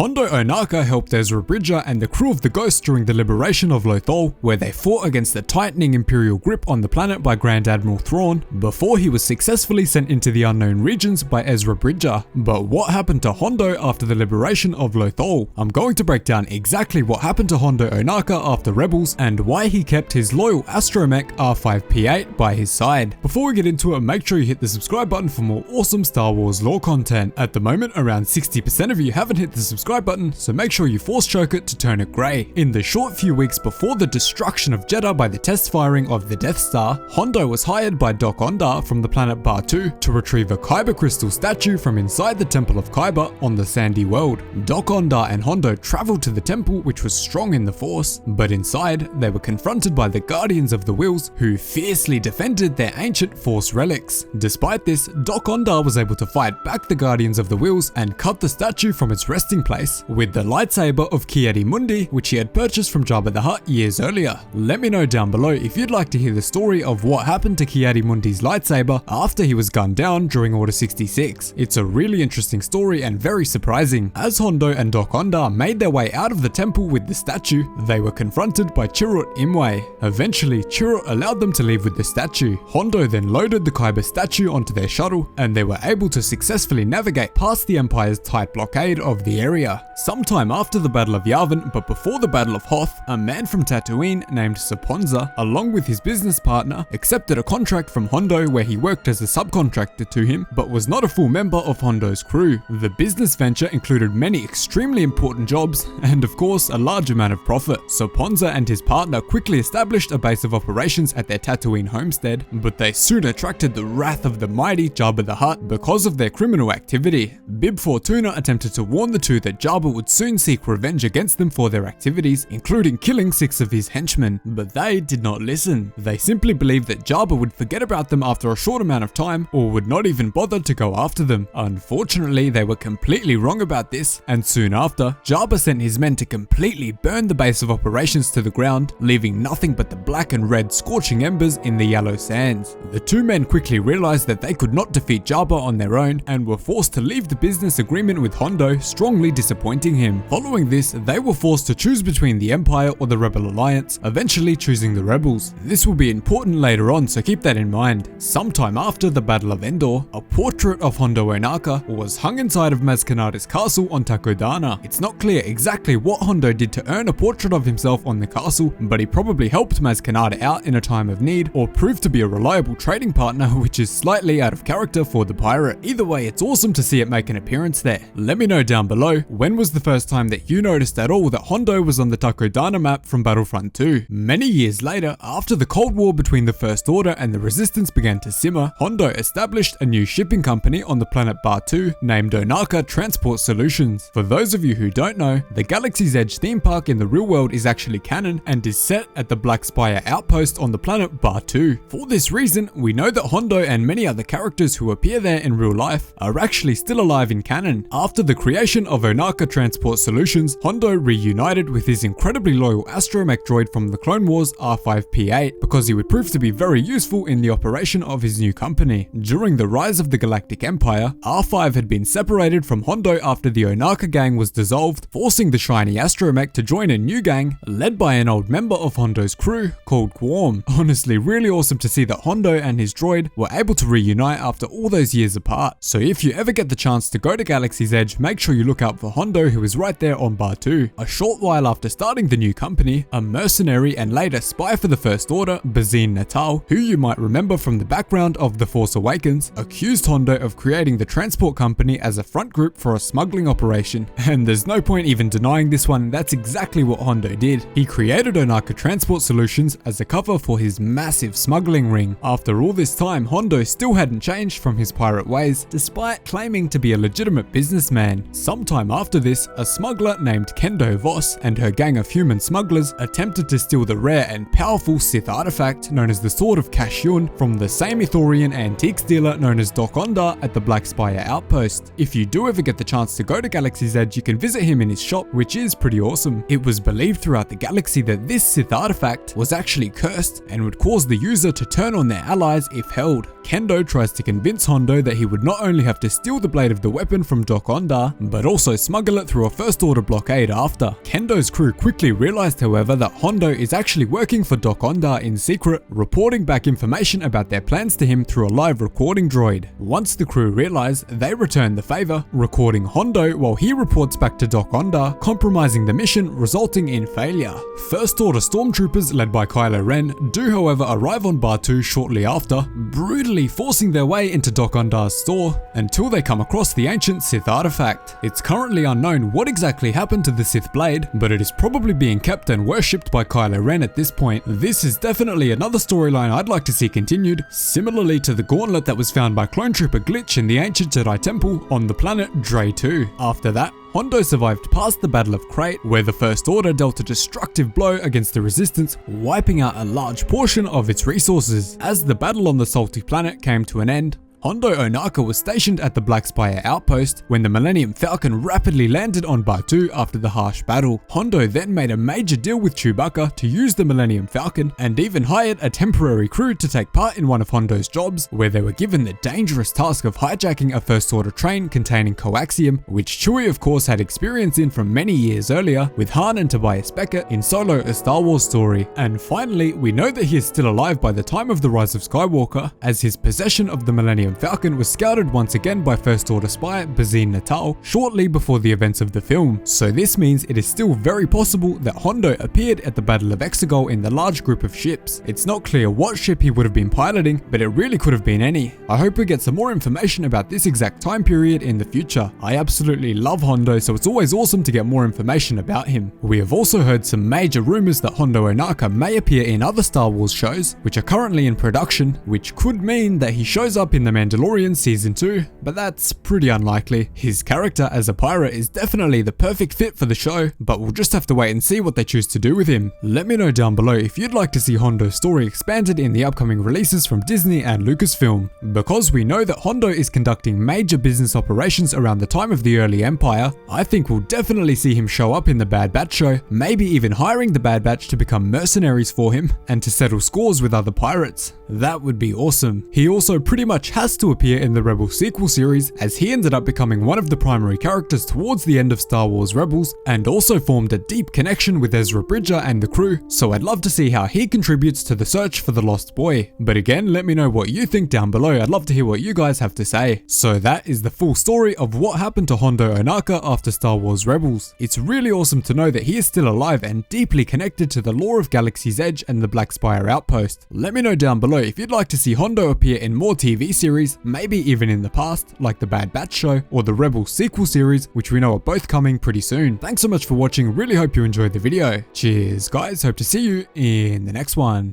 Hondo Ohnaka helped Ezra Bridger and the crew of the Ghost during the Liberation of Lothal, where they fought against the tightening imperial grip on the planet by Grand Admiral Thrawn, before he was successfully sent into the unknown regions by Ezra Bridger. But what happened to Hondo after the Liberation of Lothal? I'm going to break down exactly what happened to Hondo Ohnaka after Rebels and why he kept his loyal astromech R5P8 by his side. Before we get into it, make sure you hit the subscribe button for more awesome Star Wars lore content. At the moment, around 60% of you haven't hit the subscribe button, so make sure you force choke it to turn it grey. In the short few weeks before the destruction of Jedha by the test firing of the Death Star, Hondo was hired by Dok-Ondar from the planet Batuu to retrieve a Kyber crystal statue from inside the Temple of Kyber on the sandy world. Dok-Ondar and Hondo traveled to the temple, which was strong in the Force, but inside they were confronted by the Guardians of the Whills, who fiercely defended their ancient Force relics. Despite this, Dok-Ondar was able to fight back the Guardians of the Whills and cut the statue from its resting place with the lightsaber of Ki-Adi Mundi, which he had purchased from Jabba the Hutt years earlier. Let me know down below if you'd like to hear the story of what happened to Ki-Adi Mundi's lightsaber after he was gunned down during Order 66. It's a really interesting story and very surprising. As Hondo and Dok-Ondar made their way out of the temple with the statue, they were confronted by Chirrut Imwe. Eventually, Chirrut allowed them to leave with the statue. Hondo then loaded the Kyber statue onto their shuttle, and they were able to successfully navigate past the Empire's tight blockade of the area. Sometime after the Battle of Yavin, but before the Battle of Hoth, a man from Tatooine named Saponza, along with his business partner, accepted a contract from Hondo where he worked as a subcontractor to him, but was not a full member of Hondo's crew. The business venture included many extremely important jobs, and of course a large amount of profit. Saponza and his partner quickly established a base of operations at their Tatooine homestead, but they soon attracted the wrath of the mighty Jabba the Hutt because of their criminal activity. Bib Fortuna attempted to warn the two that Jabba would soon seek revenge against them for their activities, including killing 6 of his henchmen, but they did not listen. They simply believed that Jabba would forget about them after a short amount of time, or would not even bother to go after them. Unfortunately, they were completely wrong about this, and soon after, Jabba sent his men to completely burn the base of operations to the ground, leaving nothing but the black and red scorching embers in the yellow sands. The two men quickly realized that they could not defeat Jabba on their own, and were forced to leave the business agreement with Hondo, strongly disappointing him. Following this, they were forced to choose between the Empire or the Rebel Alliance, eventually choosing the Rebels. This will be important later on, so keep that in mind. Sometime after the Battle of Endor, a portrait of Hondo Ohnaka was hung inside of Maz Kanata's castle on Takodana. It's not clear exactly what Hondo did to earn a portrait of himself on the castle, but he probably helped Maz Kanata out in a time of need, or proved to be a reliable trading partner, which is slightly out of character for the pirate. Either way, it's awesome to see it make an appearance there. Let me know down below, when was the first time that you noticed at all that Hondo was on the Takodana map from Battlefront 2? Many years later, after the Cold War between the First Order and the Resistance began to simmer, Hondo established a new shipping company on the planet Batuu named Ohnaka Transport Solutions. For those of you who don't know, the Galaxy's Edge theme park in the real world is actually canon and is set at the Black Spire outpost on the planet Batuu. For this reason, we know that Hondo and many other characters who appear there in real life are actually still alive in canon. After the creation of Ohnaka Transport Solutions, Hondo reunited with his incredibly loyal astromech droid from the Clone Wars R5P8 because he would prove to be very useful in the operation of his new company. During the rise of the Galactic Empire, R5 had been separated from Hondo after the Ohnaka gang was dissolved, forcing the shiny astromech to join a new gang led by an old member of Hondo's crew called Quorm. Honestly, really awesome to see that Hondo and his droid were able to reunite after all those years apart. So if you ever get the chance to go to Galaxy's Edge, make sure you look out for Hondo, who is right there on Batuu. A short while after starting the new company, a mercenary and later spy for the First Order, Bazine Natal, who you might remember from the background of The Force Awakens, accused Hondo of creating the transport company as a front group for a smuggling operation. And there's no point even denying this one, that's exactly what Hondo did. He created Ohnaka Transport Solutions as a cover for his massive smuggling ring. After all this time, Hondo still hadn't changed from his pirate ways, despite claiming to be a legitimate businessman. Sometime after this, a smuggler named Kendo Voss and her gang of human smugglers attempted to steal the rare and powerful Sith artifact known as the Sword of Kashyyyk from the same Ithorian antiques dealer known as Dok-Ondar at the Black Spire outpost. If you do ever get the chance to go to Galaxy's Edge, you can visit him in his shop, which is pretty awesome. It was believed throughout the galaxy that this Sith artifact was actually cursed and would cause the user to turn on their allies if held. Kendo tries to convince Hondo that he would not only have to steal the blade of the weapon from Dok-Ondar, but also smuggle smuggle it through a First Order blockade after. Hondo's crew quickly realized, however, that Hondo is actually working for Dok-Ondar in secret, reporting back information about their plans to him through a live recording droid. Once the crew realize, they return the favor, recording Hondo while he reports back to Dok-Ondar, compromising the mission, resulting in failure. First Order stormtroopers led by Kylo Ren do, however, arrive on Batuu shortly after, brutally forcing their way into Dok-Ondar's store until they come across the ancient Sith artifact. It's currently unknown what exactly happened to the Sith blade, but it is probably being kept and worshipped by Kylo Ren at this point. This is definitely another storyline I'd like to see continued, similarly to the gauntlet that was found by Clone Trooper Glitch in the ancient Jedi Temple on the planet Dre 2. After that, Hondo survived past the Battle of Crate, where the First Order dealt a destructive blow against the Resistance, wiping out a large portion of its resources. As the battle on the salty planet came to an end, Hondo Ohnaka was stationed at the Black Spire outpost when the Millennium Falcon rapidly landed on Batuu after the harsh battle. Hondo then made a major deal with Chewbacca to use the Millennium Falcon and even hired a temporary crew to take part in one of Hondo's jobs, where they were given the dangerous task of hijacking a First Order train containing coaxium, which Chewie of course had experience in from many years earlier with Han and Tobias Beckett in Solo: A Star Wars Story. And finally, we know that he is still alive by the time of the Rise of Skywalker, as his possession of the Millennium Falcon was scouted once again by First Order spy Bazine Natal shortly before the events of the film, so this means it is still very possible that Hondo appeared at the Battle of Exegol in the large group of ships. It's not clear what ship he would have been piloting, but it really could have been any. I hope we get some more information about this exact time period in the future. I absolutely love Hondo, so it's always awesome to get more information about him. We have also heard some major rumors that Hondo Ohnaka may appear in other Star Wars shows, which are currently in production, which could mean that he shows up in The Mandalorian Season 2, but that's pretty unlikely. His character as a pirate is definitely the perfect fit for the show, but we'll just have to wait and see what they choose to do with him. Let me know down below if you'd like to see Hondo's story expanded in the upcoming releases from Disney and Lucasfilm. Because we know that Hondo is conducting major business operations around the time of the early Empire, I think we'll definitely see him show up in the Bad Batch show, maybe even hiring the Bad Batch to become mercenaries for him and to settle scores with other pirates. That would be awesome. He also pretty much has to appear in the Rebels sequel series, as he ended up becoming one of the primary characters towards the end of Star Wars Rebels, and also formed a deep connection with Ezra Bridger and the crew, so I'd love to see how he contributes to the search for the lost boy. But again, let me know what you think down below. I'd love to hear what you guys have to say. So that is the full story of what happened to Hondo Ohnaka after Star Wars Rebels. It's really awesome to know that he is still alive and deeply connected to the lore of Galaxy's Edge and the Black Spire outpost. Let me know down below if you'd like to see Hondo appear in more TV series, maybe even in the past, like the Bad Batch show or the Rebels sequel series, which we know are both coming pretty soon. Thanks so much for watching, really hope you enjoyed the video. Cheers guys, hope to see you in the next one.